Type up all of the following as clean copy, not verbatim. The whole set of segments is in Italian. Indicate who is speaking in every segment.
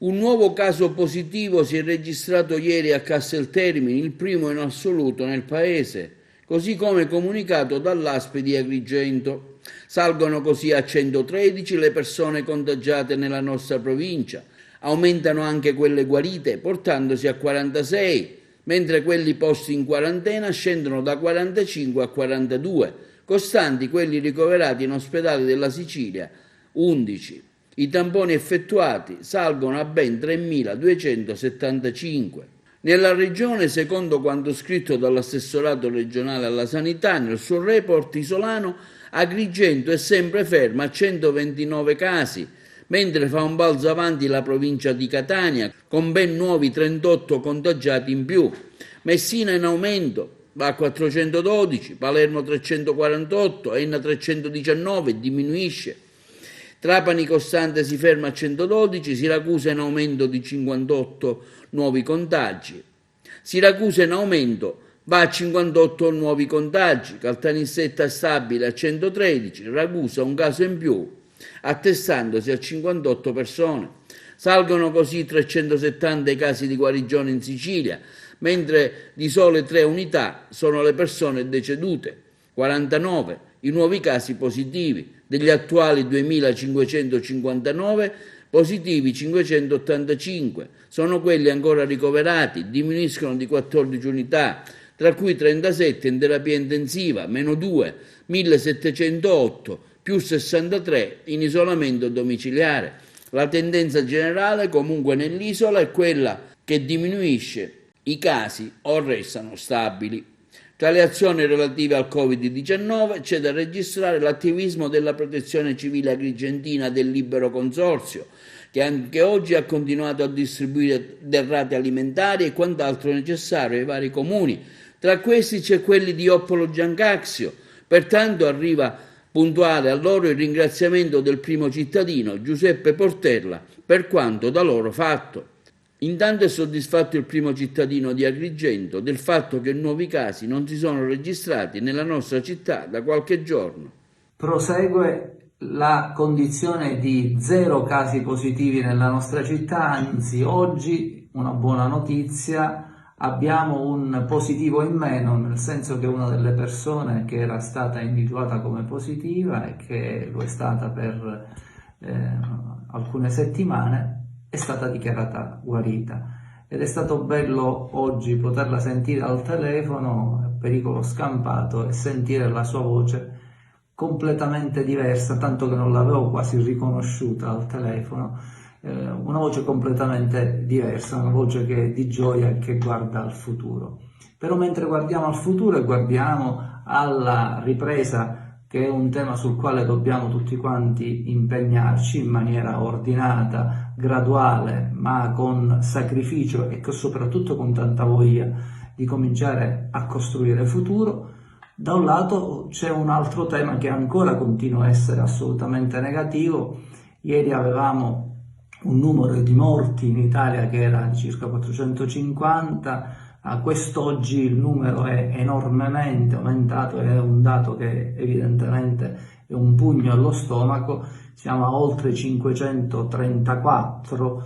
Speaker 1: Un nuovo caso positivo si è registrato ieri a Casteltermini, il primo in assoluto nel paese, così come comunicato dall'ASP di Agrigento. Salgono così a 113 le persone contagiate nella nostra provincia, aumentano anche quelle guarite portandosi a 46, mentre quelli posti in quarantena scendono da 45 a 42, costanti quelli ricoverati in ospedale della Sicilia, 11. I tamponi effettuati salgono a ben 3.275. Nella regione, secondo quanto scritto dall'assessorato regionale alla sanità nel suo report isolano, Agrigento è sempre ferma a 129 casi, mentre fa un balzo avanti la provincia di Catania con ben nuovi 38 contagiati in più. Messina in aumento, va a 412, Palermo 348, Enna 319, diminuisce. Trapani costante si ferma a 112, Siracusa in aumento di 58 nuovi contagi. Siracusa in aumento va a 58 nuovi contagi, Caltanissetta è stabile a 113, Ragusa un caso in più, attestandosi a 58 persone. Salgono così 370 i casi di guarigione in Sicilia, mentre di sole 3 unità sono le persone decedute, 49 i nuovi casi positivi. Degli attuali 2.559, positivi 585, sono quelli ancora ricoverati, diminuiscono di 14 unità, tra cui 37 in terapia intensiva, meno 2, 1.708, più 63 in isolamento domiciliare. La tendenza generale comunque nell'isola è quella che diminuisce i casi o restano stabili. Tra le azioni relative al Covid-19 c'è da registrare l'attivismo della Protezione Civile Agrigentina del Libero Consorzio, che anche oggi ha continuato a distribuire derrate alimentari e quant'altro necessario ai vari comuni. Tra questi c'è quelli di Oppolo Giancaxio, pertanto arriva puntuale a loro il ringraziamento del primo cittadino, Giuseppe Portella, per quanto da loro fatto. Intanto è soddisfatto il primo cittadino di Agrigento del fatto che nuovi casi non si sono registrati nella nostra città da qualche giorno.
Speaker 2: Prosegue la condizione di 0 casi positivi nella nostra città, anzi oggi una buona notizia, abbiamo un positivo in meno, nel senso che una delle persone che era stata individuata come positiva e che lo è stata per alcune settimane è stata dichiarata guarita ed è stato bello oggi poterla sentire al telefono, pericolo scampato, e sentire la sua voce completamente diversa, tanto che non l'avevo quasi riconosciuta al telefono, una voce completamente diversa, una voce che è di gioia e che guarda al futuro. Però mentre guardiamo al futuro e guardiamo alla ripresa, che è un tema sul quale dobbiamo tutti quanti impegnarci in maniera ordinata, graduale, ma con sacrificio e soprattutto con tanta voglia di cominciare a costruire futuro, da un lato c'è un altro tema che ancora continua a essere assolutamente negativo. Ieri avevamo un numero di morti in Italia che era di circa 450, a quest'oggi il numero è enormemente aumentato, è un dato che evidentemente è un pugno allo stomaco, siamo a oltre 534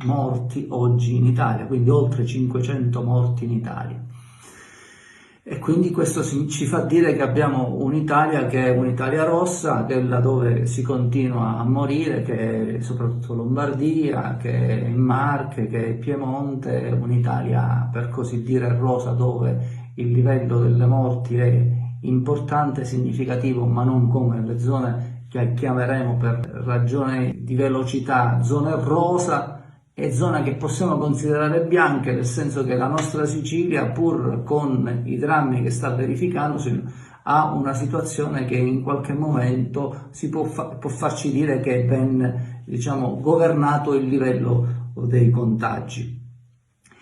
Speaker 2: morti oggi in Italia, quindi oltre 500 morti in Italia. E quindi questo ci fa dire che abbiamo un'Italia che è un'Italia rossa, che è là dove si continua a morire, che è soprattutto Lombardia, che è Marche, che è Piemonte, un'Italia per così dire rosa, dove il livello delle morti è importante, significativo, ma non come le zone che chiameremo per ragioni di velocità zone rosa, è zona che possiamo considerare bianche, nel senso che la nostra Sicilia, pur con i drammi che sta verificandosi, ha una situazione che in qualche momento si può farci dire che è ben, governato il livello dei contagi.